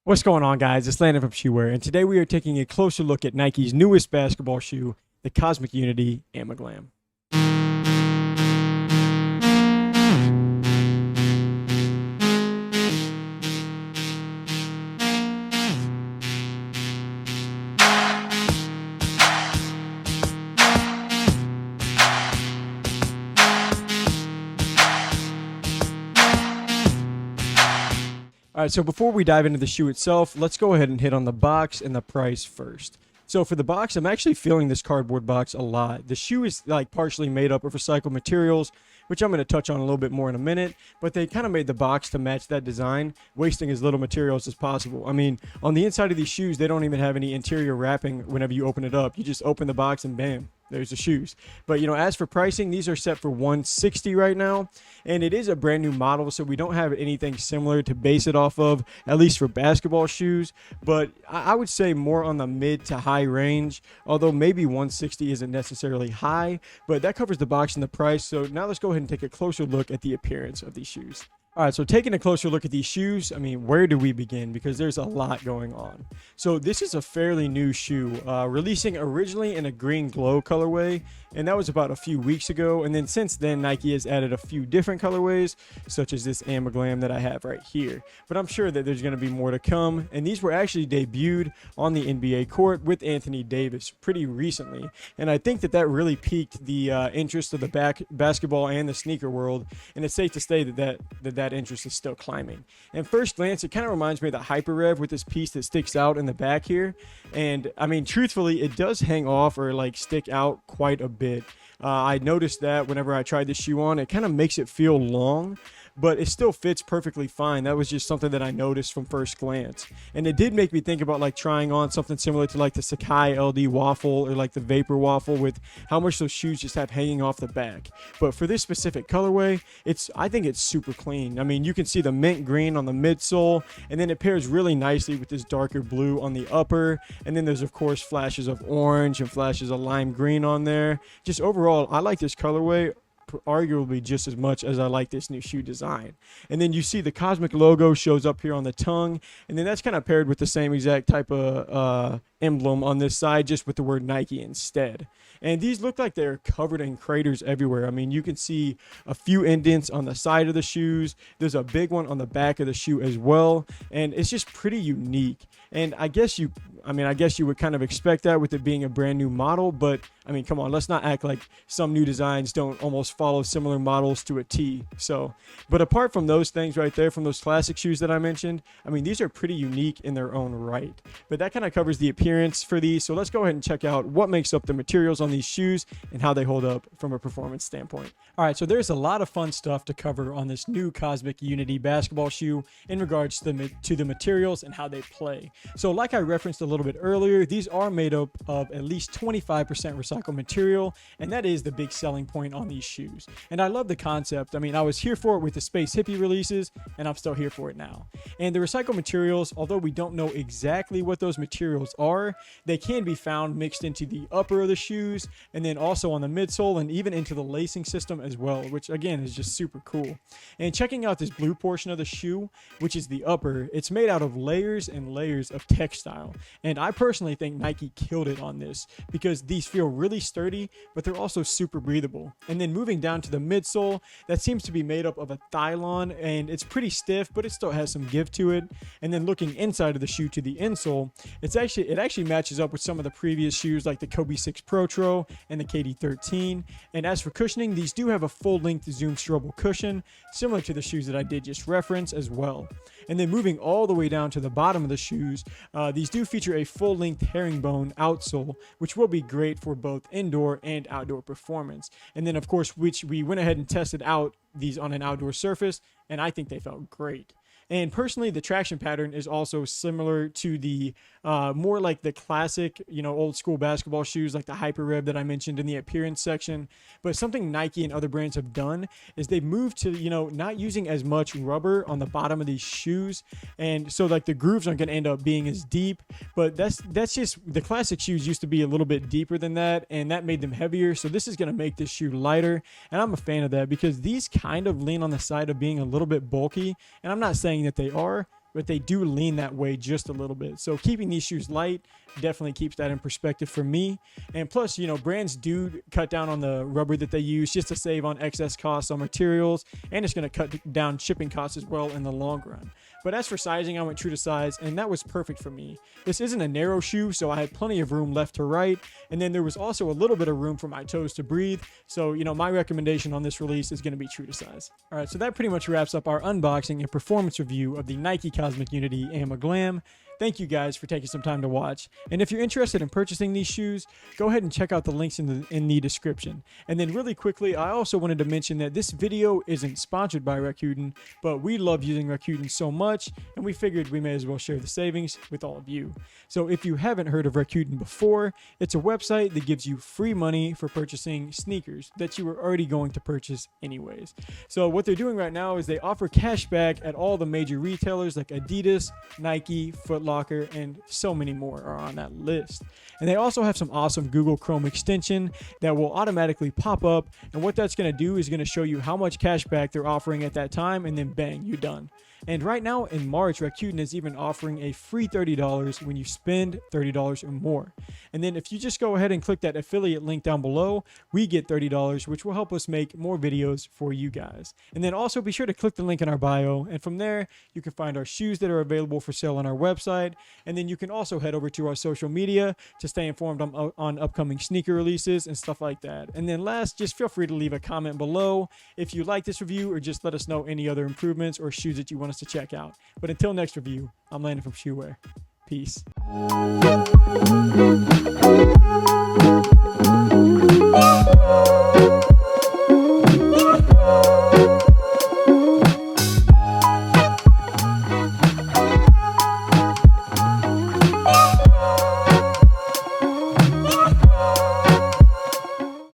What's going on, guys? It's Landon from Shoewear, and today we are taking a closer look at Nike's newest basketball shoe, the Cosmic Unity Amalgam. All right, so before we dive into the shoe itself, let's go ahead and hit on the box and the price first. So for the box, I'm actually feeling this cardboard box a lot. The shoe is like partially made up of recycled materials, which I'm going to touch on a little bit more in a minute, but they kind of made the box to match that design, wasting as little materials as possible. I mean, on the inside of these shoes, they don't even have any interior wrapping whenever you open it up. You just open the box and bam, there's the shoes. But as for pricing, these are set for $160 right now, and it is a brand new model, so we don't have anything similar to base it off of, at least for basketball shoes. But I would say more on the mid to high range, although maybe 160 isn't necessarily high, but that covers the box and the price. So now let's go ahead and take a closer look at the appearance of these shoes. All right, so taking a closer look at these shoes, I mean, where do we begin? Because there's a lot going on. So this is a fairly new shoe, releasing originally in a green glow colorway, and that was about a few weeks ago. And then since then, Nike has added a few different colorways, such as this Amalgam that I have right here. But I'm sure that there's going to be more to come. And these were actually debuted on the NBA court with Anthony Davis pretty recently. And I think that really piqued the interest of the basketball and the sneaker world. And it's safe to say that interest is still climbing. And first glance, it kind of reminds me of the Hyper Rev with this piece that sticks out in the back here. And I mean, truthfully, it does hang off or like stick out quite a bit. I noticed that whenever I tried this shoe on, it kind of makes it feel long, but it still fits perfectly fine. That was just something that I noticed from first glance. And it did make me think about like trying on something similar to like the Sacai LD waffle or like the Vapor waffle, with how much those shoes just have hanging off the back. But for this specific colorway, I think it's super clean. I mean, you can see the mint green on the midsole, and then it pairs really nicely with this darker blue on the upper. And then there's of course flashes of orange and flashes of lime green on there. Just overall, I like this colorway arguably just as much as I like this new shoe design. And then you see the Cosmic logo shows up here on the tongue, and then that's kind of paired with the same exact type of emblem on this side, just with the word Nike instead. And these look like they're covered in craters everywhere. I mean, you can see a few indents on the side of the shoes. There's a big one on the back of the shoe as well, and it's just pretty unique. And I guess you would kind of expect that with it being a brand new model, but I mean, come on, let's not act like some new designs don't almost follow similar models to a T. So, but apart from those things right there, from those classic shoes that I mentioned, I mean, these are pretty unique in their own right. But that kind of covers the appearance for these. So let's go ahead and check out what makes up the materials on these shoes and how they hold up from a performance standpoint. All right, so there's a lot of fun stuff to cover on this new Cosmic Unity basketball shoe in regards to the materials and how they play. So like I referenced a little bit earlier, these are made up of at least 25% recycled material, and that is the big selling point on these shoes. And I love the concept. I mean, I was here for it with the Space Hippie releases, and I'm still here for it now. And the recycled materials, although we don't know exactly what those materials are, they can be found mixed into the upper of the shoes, and then also on the midsole, and even into the lacing system as well, which again is just super cool. And checking out this blue portion of the shoe, which is the upper, it's made out of layers and layers of textile. And I personally think Nike killed it on this, because these feel really sturdy, but they're also super breathable. And then moving down to the midsole, that seems to be made up of a nylon, and it's pretty stiff, but it still has some give to it. And then looking inside of the shoe to the insole, it actually matches up with some of the previous shoes like the Kobe 6 Protro and the KD 13. And as for cushioning, these do have a full-length Zoom stromal cushion, similar to the shoes that I did just reference as well. And then moving all the way down to the bottom of the shoes, these do feature a full-length herringbone outsole, which will be great for both indoor and outdoor performance. And then, of course, which we went ahead and tested out these on an outdoor surface, and I think they felt great. And personally, the traction pattern is also similar to the more like the classic, old school basketball shoes like the Hyper Rev that I mentioned in the appearance section. But something Nike and other brands have done is they've moved to, not using as much rubber on the bottom of these shoes. And so like the grooves aren't going to end up being as deep, but that's just, the classic shoes used to be a little bit deeper than that, and that made them heavier. So this is going to make this shoe lighter. And I'm a fan of that, because these kind of lean on the side of being a little bit bulky. And I'm not saying that they are, but they do lean that way just a little bit. So keeping these shoes light definitely keeps that in perspective for me. And plus, brands do cut down on the rubber that they use just to save on excess costs on materials, and it's going to cut down shipping costs as well in the long run. But as for sizing, I went true to size, and that was perfect for me. This isn't a narrow shoe, so I had plenty of room left to right, and then there was also a little bit of room for my toes to breathe. So, my recommendation on this release is going to be true to size. All right, so that pretty much wraps up our unboxing and performance review of the Nike Cosmic Unity Amalgam. Thank you guys for taking some time to watch. And if you're interested in purchasing these shoes, go ahead and check out the links in the description. And then really quickly, I also wanted to mention that this video isn't sponsored by Rakuten, but we love using Rakuten so much, and we figured we may as well share the savings with all of you. So if you haven't heard of Rakuten before, it's a website that gives you free money for purchasing sneakers that you were already going to purchase anyways. So what they're doing right now is they offer cash back at all the major retailers like Adidas, Nike, Foot Locker, and so many more are on that list. And they also have some awesome Google Chrome extension that will automatically pop up, and what that's going to do is going to show you how much cash back they're offering at that time, and then bang, you're done. And right now in March, Rakuten is even offering a free $30 when you spend $30 or more. And then if you just go ahead and click that affiliate link down below, we get $30, which will help us make more videos for you guys. And then also be sure to click the link in our bio, and from there you can find our shoes that are available for sale on our website. And then you can also head over to our social media to stay informed on upcoming sneaker releases and stuff like that. And then last, just feel free to leave a comment below if you like this review, or just let us know any other improvements or shoes that you want us to check out. But until next review, I'm Landon from Shoewear. Peace.